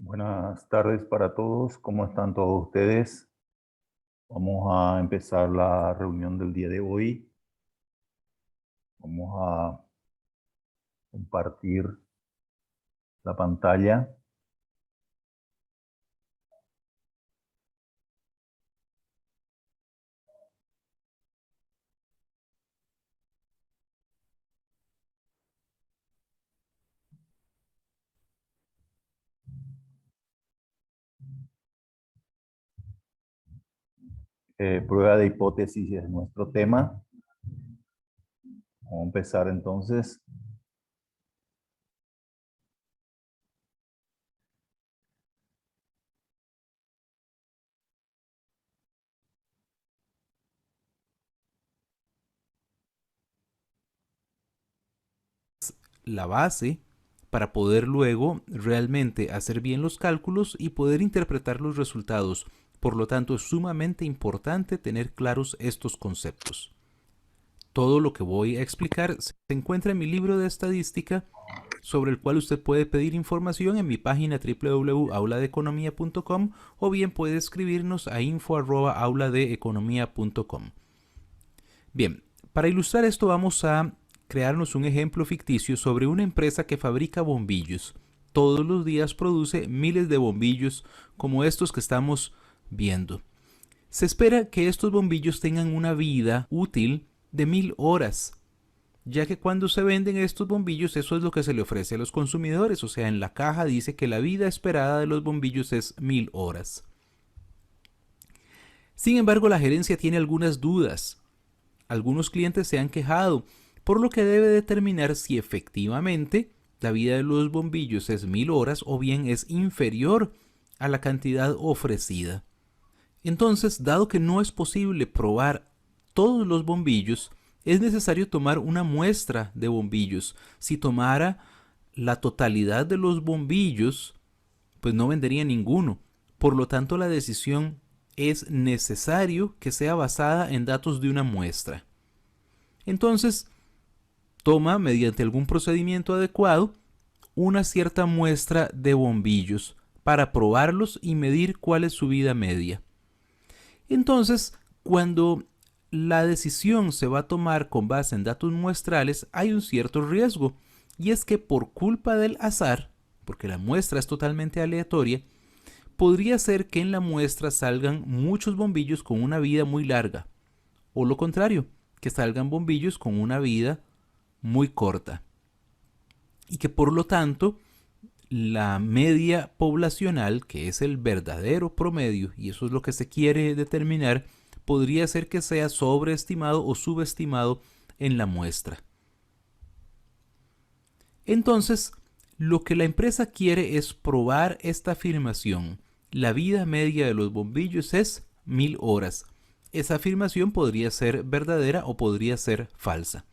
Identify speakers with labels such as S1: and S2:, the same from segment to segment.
S1: Buenas tardes para todos. ¿Cómo están todos ustedes? Vamos a empezar la reunión del día de hoy. Vamos a compartir la pantalla. Prueba de hipótesis es nuestro tema. Vamos a empezar entonces.
S2: La base para poder luego realmente hacer bien los cálculos y poder interpretar los resultados. Por lo tanto, es sumamente importante tener claros estos conceptos. Todo lo que voy a explicar se encuentra en mi libro de estadística, sobre el cual usted puede pedir información en mi página www.auladeeconomia.com o bien puede escribirnos a info@auladeeconomia.com. Bien, para ilustrar esto vamos a crearnos un ejemplo ficticio sobre una empresa que fabrica bombillos. Todos los días produce miles de bombillos como estos que estamos viendo. Se espera que estos bombillos tengan una vida útil de 1000 horas, ya que cuando se venden estos bombillos eso es lo que se le ofrece a los consumidores, o sea, en la caja dice que la vida esperada de los bombillos es 1000 horas. Sin embargo, la gerencia tiene algunas dudas. Algunos clientes se han quejado, por lo que debe determinar si efectivamente la vida de los bombillos es 1000 horas o bien es inferior a la cantidad ofrecida. Entonces, dado que no es posible probar todos los bombillos, es necesario tomar una muestra de bombillos. Si tomara la totalidad de los bombillos, pues no vendería ninguno. Por lo tanto, la decisión es necesario que sea basada en datos de una muestra. Entonces, toma, mediante algún procedimiento adecuado, una cierta muestra de bombillos para probarlos y medir cuál es su vida media. Entonces, cuando la decisión se va a tomar con base en datos muestrales, hay un cierto riesgo, y es que por culpa del azar, porque la muestra es totalmente aleatoria, podría ser que en la muestra salgan muchos bombillos con una vida muy larga, o lo contrario, que salgan bombillos con una vida muy corta, y que por lo tanto la media poblacional, que es el verdadero promedio, y eso es lo que se quiere determinar, podría ser que sea sobreestimado o subestimado en la muestra. Entonces, lo que la empresa quiere es probar esta afirmación. La vida media de los bombillos es 1000 horas. Esa afirmación podría ser verdadera o podría ser falsa.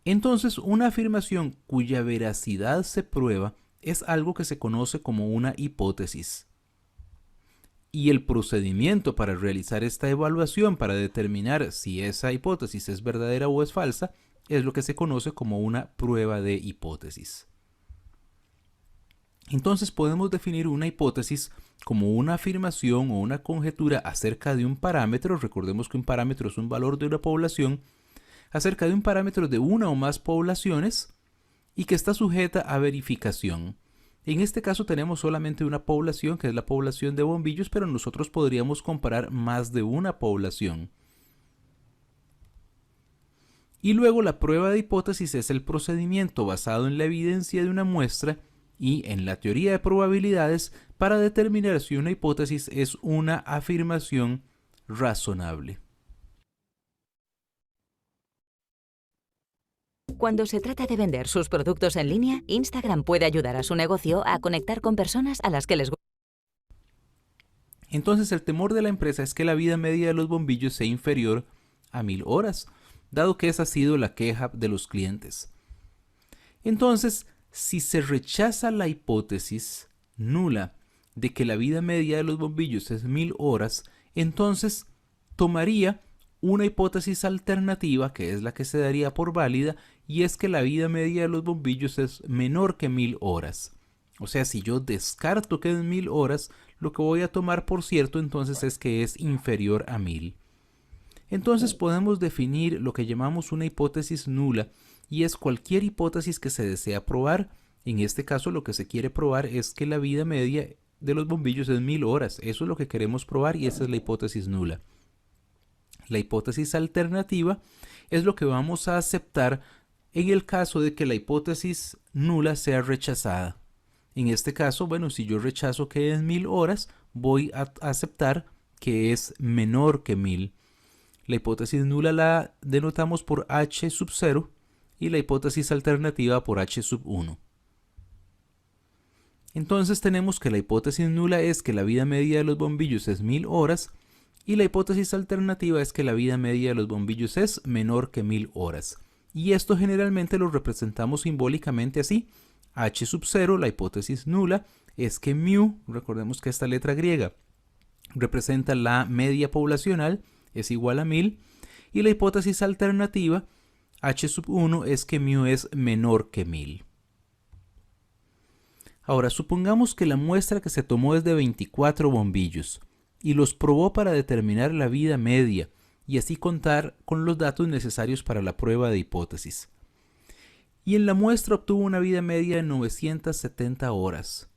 S2: Entonces, una afirmación cuya veracidad se prueba es algo que se conoce como una hipótesis. Y el procedimiento para realizar esta evaluación para determinar si esa hipótesis es verdadera o es falsa es lo que se conoce como una prueba de hipótesis. Entonces podemos definir una hipótesis como una afirmación o una conjetura acerca de un parámetro. Recordemos que un parámetro es un valor de una población, acerca de un parámetro de una o más poblaciones y que está sujeta a verificación. En este caso tenemos solamente una población, que es la población de bombillos, pero nosotros podríamos comparar más de una población. Y luego la prueba de hipótesis es el procedimiento basado en la evidencia de una muestra y en la teoría de probabilidades para determinar si una hipótesis es una afirmación razonable.
S3: Cuando se trata de vender sus productos en línea, Instagram puede ayudar a su negocio a conectar con personas a las que les gusta.
S2: Entonces el temor de la empresa es que la vida media de los bombillos sea inferior a 1000 horas, dado que esa ha sido la queja de los clientes. Entonces, si se rechaza la hipótesis nula de que la vida media de los bombillos es 1000 horas, entonces tomaría una hipótesis alternativa, que es la que se daría por válida, y es que la vida media de los bombillos es menor que 1000 horas. O sea, si yo descarto que es 1000 horas, lo que voy a tomar por cierto entonces es que es inferior a 1000. Entonces podemos definir lo que llamamos una hipótesis nula, y es cualquier hipótesis que se desea probar. En este caso lo que se quiere probar es que la vida media de los bombillos es 1000 horas. Eso es lo que queremos probar y esa es la hipótesis nula. La hipótesis alternativa es lo que vamos a aceptar en el caso de que la hipótesis nula sea rechazada. En este caso, bueno, si yo rechazo que es 1000 horas, voy a aceptar que es menor que 1000. La hipótesis nula la denotamos por H sub 0 y la hipótesis alternativa por H sub 1. Entonces tenemos que la hipótesis nula es que la vida media de los bombillos es 1000 horas y la hipótesis alternativa es que la vida media de los bombillos es menor que 1000 horas. Y esto generalmente lo representamos simbólicamente así. H sub 0, la hipótesis nula, es que mu, recordemos que esta letra griega representa la media poblacional, es igual a 1000. Y la hipótesis alternativa, H sub 1, es que mu es menor que 1000. Ahora, supongamos que la muestra que se tomó es de 24 bombillos y los probó para determinar la vida media y así contar con los datos necesarios para la prueba de hipótesis. Y en la muestra obtuvo una vida media de 970 horas.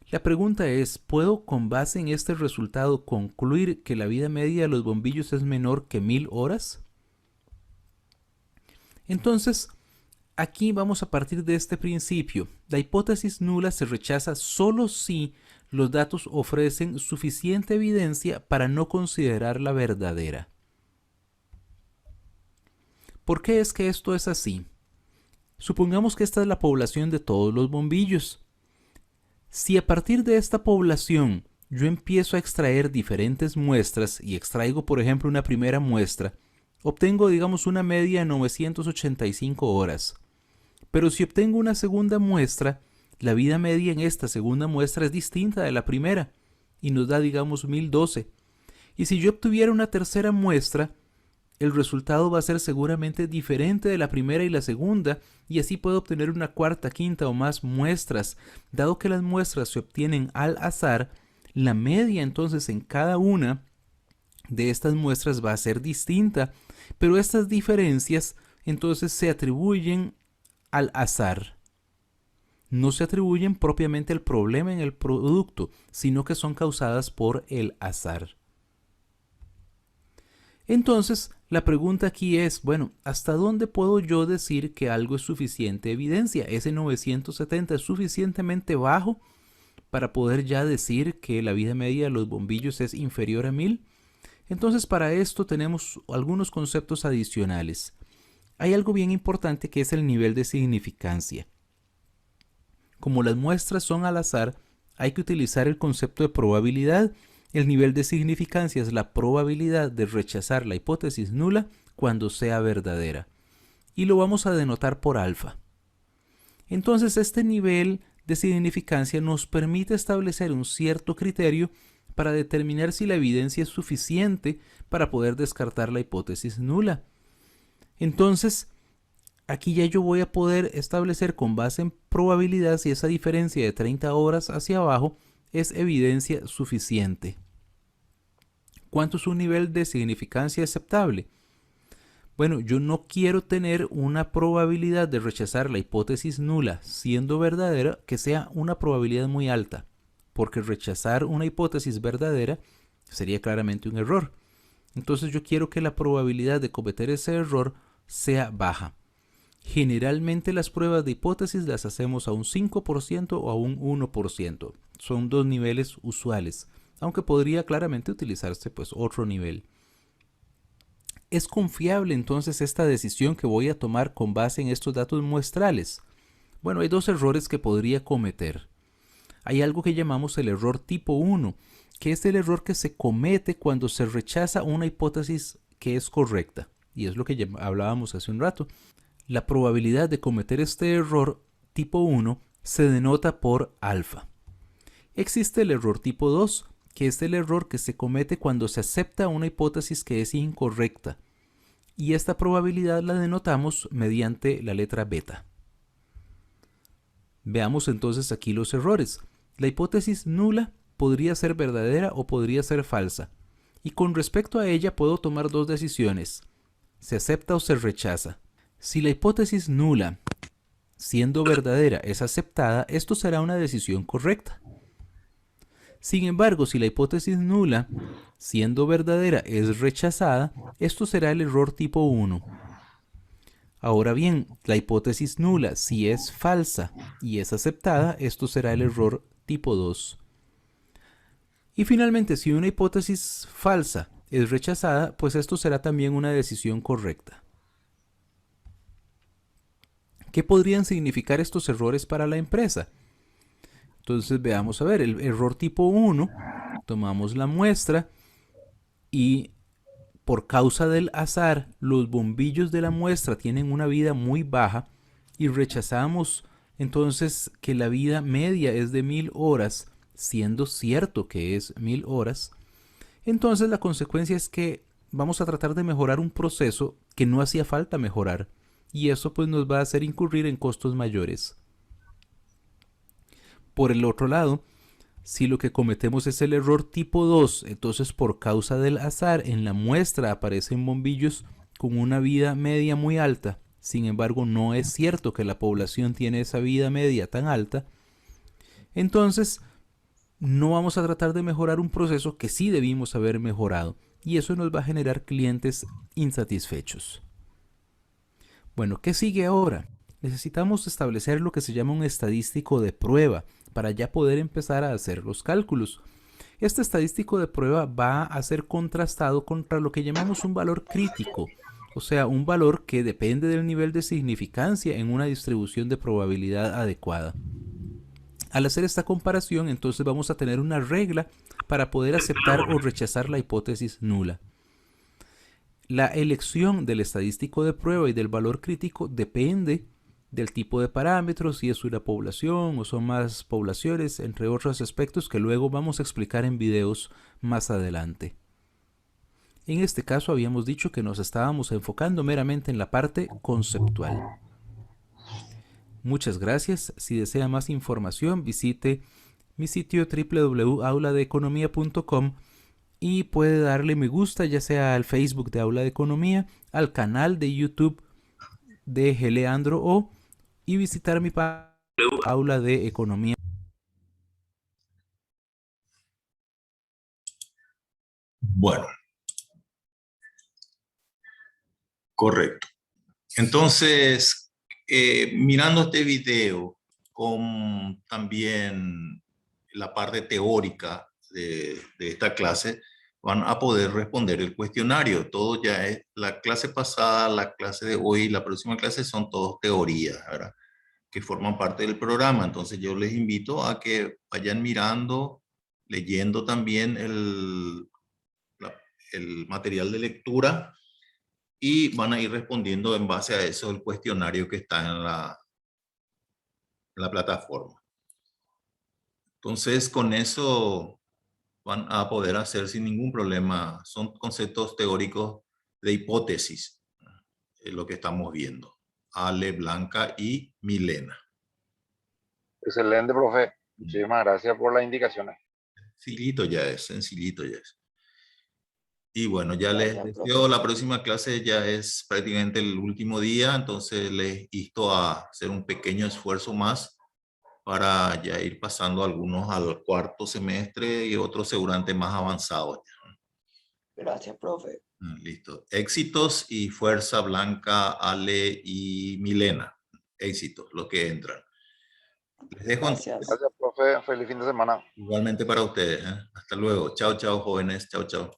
S2: La pregunta es, ¿puedo con base en este resultado concluir que la vida media de los bombillos es menor que 1000 horas? Entonces, aquí vamos a partir de este principio. La hipótesis nula se rechaza solo si los datos ofrecen suficiente evidencia para no considerarla verdadera. ¿Por qué es que esto es así? Supongamos que esta es la población de todos los bombillos. Si a partir de esta población yo empiezo a extraer diferentes muestras y extraigo por ejemplo una primera muestra, obtengo digamos una media de 985 horas. Pero si obtengo una segunda muestra, la vida media en esta segunda muestra es distinta de la primera y nos da digamos 1012. Y si yo obtuviera una tercera muestra, el resultado va a ser seguramente diferente de la primera y la segunda, y así puedo obtener una cuarta, quinta o más muestras. Dado que las muestras se obtienen al azar, la media entonces en cada una de estas muestras va a ser distinta, pero estas diferencias entonces se atribuyen al azar. No se atribuyen propiamente al problema en el producto, sino que son causadas por el azar. Entonces, la pregunta aquí es, bueno, ¿hasta dónde puedo yo decir que algo es suficiente evidencia? ¿Ese 970 es suficientemente bajo para poder ya decir que la vida media de los bombillos es inferior a 1000? Entonces, para esto tenemos algunos conceptos adicionales. Hay algo bien importante que es el nivel de significancia. Como las muestras son al azar, hay que utilizar el concepto de probabilidad. El nivel de significancia es la probabilidad de rechazar la hipótesis nula cuando sea verdadera. Y lo vamos a denotar por alfa. Entonces este nivel de significancia nos permite establecer un cierto criterio para determinar si la evidencia es suficiente para poder descartar la hipótesis nula. Entonces, aquí ya yo voy a poder establecer con base en probabilidad si esa diferencia de 30 horas hacia abajo es evidencia suficiente. ¿Cuánto es un nivel de significancia aceptable? Bueno, yo no quiero tener una probabilidad de rechazar la hipótesis nula siendo verdadera que sea una probabilidad muy alta, porque rechazar una hipótesis verdadera sería claramente un error. Entonces yo quiero que la probabilidad de cometer ese error sea baja. Generalmente las pruebas de hipótesis las hacemos a un 5% o a un 1%. Son dos niveles usuales, aunque podría claramente utilizarse pues otro nivel. ¿Es confiable entonces esta decisión que voy a tomar con base en estos datos muestrales? Bueno, hay dos errores que podría cometer. Hay algo que llamamos el error tipo 1, que es el error que se comete cuando se rechaza una hipótesis que es correcta. Y es lo que hablábamos hace un rato. La probabilidad de cometer este error tipo 1 se denota por alfa. Existe el error tipo 2, que es el error que se comete cuando se acepta una hipótesis que es incorrecta. Y esta probabilidad la denotamos mediante la letra beta. Veamos entonces aquí los errores. La hipótesis nula podría ser verdadera o podría ser falsa. Y con respecto a ella puedo tomar dos decisiones. ¿Se acepta o se rechaza? Si la hipótesis nula, siendo verdadera, es aceptada, esto será una decisión correcta. Sin embargo, si la hipótesis nula, siendo verdadera, es rechazada, esto será el error tipo 1. Ahora bien, la hipótesis nula, si es falsa y es aceptada, esto será el error tipo 2. Y finalmente, si una hipótesis falsa es rechazada, pues esto será también una decisión correcta. ¿Qué podrían significar estos errores para la empresa? Entonces veamos a ver, el error tipo 1, tomamos la muestra y por causa del azar, los bombillos de la muestra tienen una vida muy baja y rechazamos entonces que la vida media es de 1000 horas, siendo cierto que es 1000 horas. Entonces la consecuencia es que vamos a tratar de mejorar un proceso que no hacía falta mejorar y eso pues nos va a hacer incurrir en costos mayores. Por el otro lado, si lo que cometemos es el error tipo 2, entonces por causa del azar en la muestra aparecen bombillos con una vida media muy alta. Sin embargo, no es cierto que la población tiene esa vida media tan alta. Entonces, no vamos a tratar de mejorar un proceso que sí debimos haber mejorado. Y eso nos va a generar clientes insatisfechos. Bueno, ¿qué sigue ahora? Necesitamos establecer lo que se llama un estadístico de prueba para ya poder empezar a hacer los cálculos. Este estadístico de prueba va a ser contrastado contra lo que llamamos un valor crítico, o sea, un valor que depende del nivel de significancia en una distribución de probabilidad adecuada. Al hacer esta comparación, entonces vamos a tener una regla para poder aceptar o rechazar la hipótesis nula. La elección del estadístico de prueba y del valor crítico depende del tipo de parámetros, si es una población o son más poblaciones, entre otros aspectos que luego vamos a explicar en videos más adelante. En este caso habíamos dicho que nos estábamos enfocando meramente en la parte conceptual. Muchas gracias. Si desea más información, visite mi sitio www.auladeeconomia.com y puede darle me gusta ya sea al Facebook de Aula de Economía, al canal de YouTube de Geleandro O y visitar mi página Aula de Economía.
S1: Bueno, correcto. Entonces, mirando este video con también la parte teórica de esta clase, van a poder responder el cuestionario. Todo ya es, la clase pasada, la clase de hoy, la próxima clase son todos teorías, ¿verdad? Que forman parte del programa. Entonces yo les invito a que vayan mirando, leyendo también el material de lectura y van a ir respondiendo en base a eso el cuestionario que está en la plataforma. Entonces con eso van a poder hacer sin ningún problema. Son conceptos teóricos de hipótesis, lo que estamos viendo. Ale, Blanca y Milena.
S4: Excelente, profe. Muchísimas gracias por las indicaciones.
S1: Sencillito ya es, sencillito ya es. Y bueno, ya les deseo, la próxima clase ya es prácticamente el último día, entonces les insto a hacer un pequeño esfuerzo más para ya ir pasando algunos al cuarto semestre y otros seguramente más avanzados.
S5: Gracias, profe.
S1: Listo. Éxitos y fuerza, Blanca, Ale y Milena. Éxitos, los que entran. Les dejo.
S5: Gracias.
S4: Gracias, profe. Feliz fin de semana.
S1: Igualmente para ustedes. Hasta luego. Chao, chao, jóvenes. Chao, chao.